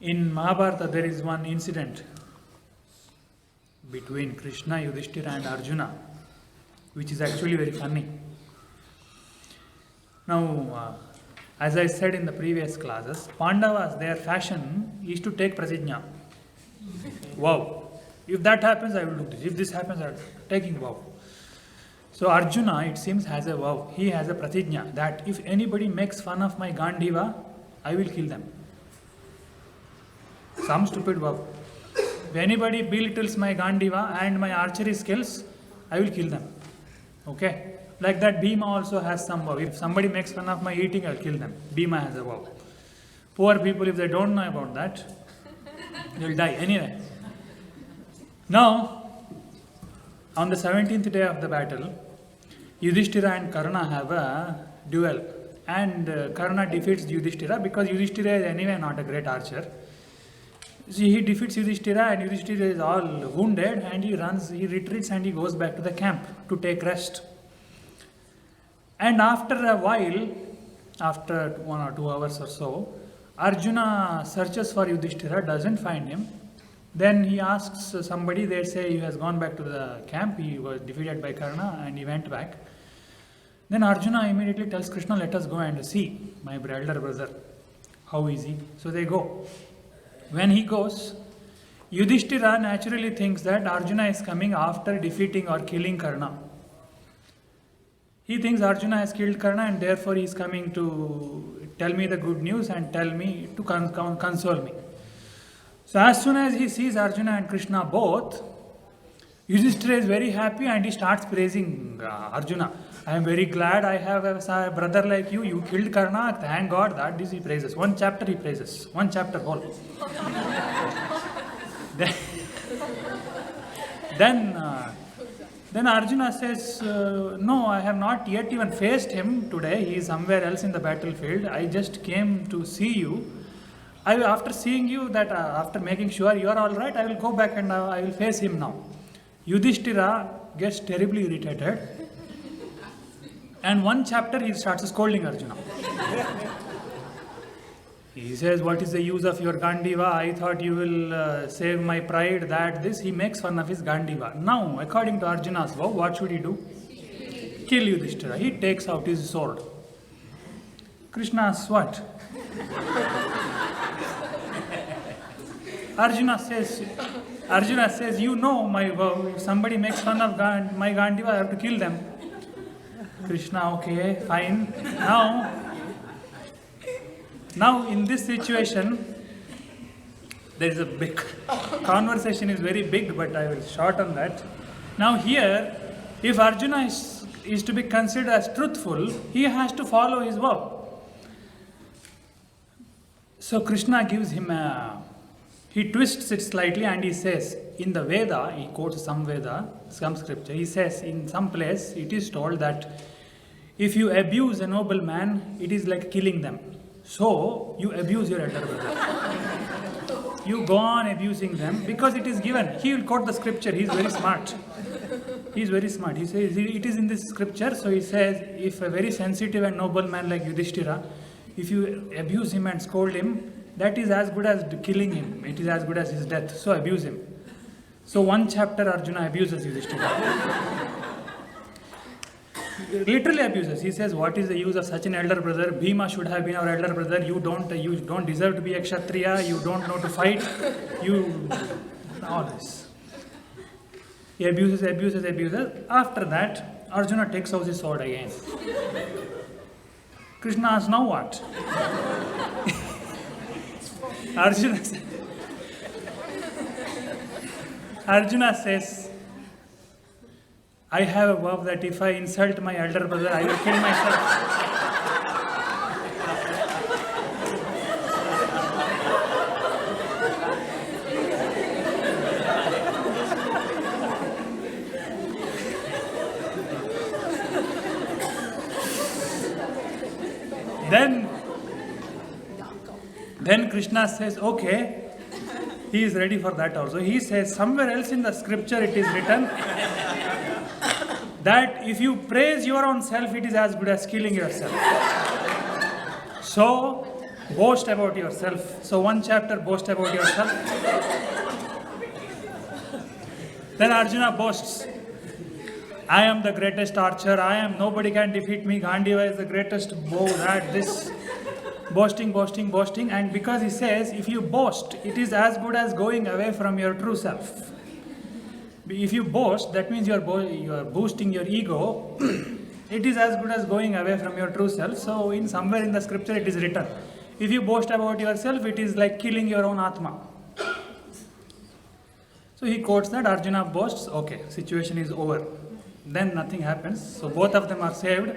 In Mahabharata, there is one incident between Krishna, Yudhishthira, and Arjuna, which is actually very funny. Now, as I said in the previous classes, Pandavas, their fashion is to take prasijna. Wow. If that happens, I will do this. If this happens, I will taking vow. So Arjuna, it seems, has a vow. He has a pratijna that if anybody makes fun of my Gandiva, I will kill them. Some stupid vow. If anybody belittles my Gandiva and my archery skills, I will kill them. Okay? Like that, Bhima also has some vow. If somebody makes fun of my eating, I will kill them. Bhima has a vow. Poor people, if they don't know about that, they will die. Anyway. Now, on the 17th day of the battle, Yudhishthira and Karna have a duel. And Karna defeats Yudhishthira because Yudhishthira is anyway not a great archer. See, he defeats Yudhishthira and Yudhishthira is all wounded and he retreats and he goes back to the camp to take rest. And after a while, after 1 or 2 hours or so, Arjuna searches for Yudhishthira, doesn't find him. Then he asks somebody, they say he has gone back to the camp, he was defeated by Karna and he went back. Then Arjuna immediately tells Krishna, let us go and see my elder brother. How is he? So they go. When he goes, Yudhishthira naturally thinks that Arjuna is coming after defeating or killing Karna. He thinks Arjuna has killed Karna and therefore he is coming to tell me the good news and tell me to console me. So as soon as he sees Arjuna and Krishna both, Yudhishthira is very happy and he starts praising Arjuna. I am very glad I have a brother like you. You killed Karna. Thank God. That is he praises. One chapter he praises. One chapter whole. Then Arjuna says, no, I have not yet even faced him today. He is somewhere else in the battlefield. I just came to see you. After seeing you, after making sure you are all right, I will go back and I will face him now. Yudhishthira gets terribly irritated. And one chapter he starts scolding Arjuna. He says, what is the use of your Gandiva? I thought you will save my pride, this. He makes fun of his Gandiva. Now, according to Arjuna's vow, what should he do? Kill Yudhishthira. He takes out his sword. Krishna asks, what? Arjuna says, you know my vow. If somebody makes fun of my Gandiva, I have to kill them. Krishna, okay, fine. Now in this situation, there is a big conversation is very big, but I will shorten that. Now here, if Arjuna is to be considered as truthful, he has to follow his vow. So Krishna gives him he twists it slightly and he says, in the Veda, he quotes some scripture, he says in some place, it is told that if you abuse a noble man, it is like killing them. So, you abuse your elder brother. You go on abusing them because it is given. He will quote the scripture. He is very smart. He says, it is in this scripture. So he says, if a very sensitive and noble man like Yudhishthira, if you abuse him and scold him, that is as good as killing him. It is as good as his death. So abuse him. So one chapter Arjuna abuses Yudhishthira. Literally abuses. He says, what is the use of such an elder brother? Bhima should have been our elder brother. You don't deserve to be a Kshatriya. You don't know to fight. All this. He abuses. After that, Arjuna takes out his sword again. Krishna asks, now what? Arjuna says, I have a vow that if I insult my elder brother, I will kill myself. Then Krishna says, okay, he is ready for that also. He says, somewhere else in the scripture it is written that if you praise your own self, it is as good as killing yourself. So, Boast about yourself. So one chapter, boast about yourself. Then Arjuna boasts. I am the greatest archer. Nobody can defeat me. Gandiva is the greatest bow. That this. Boasting, boasting, boasting. And because he says, if you boast, it is as good as going away from your true self. If you boast, that means you are boosting your ego. It is as good as going away from your true self. So in somewhere in the scripture it is written, if you boast about yourself, it is like killing your own Atma. So he quotes that. Arjuna boasts, okay, situation is over. Then nothing happens. So both of them are saved.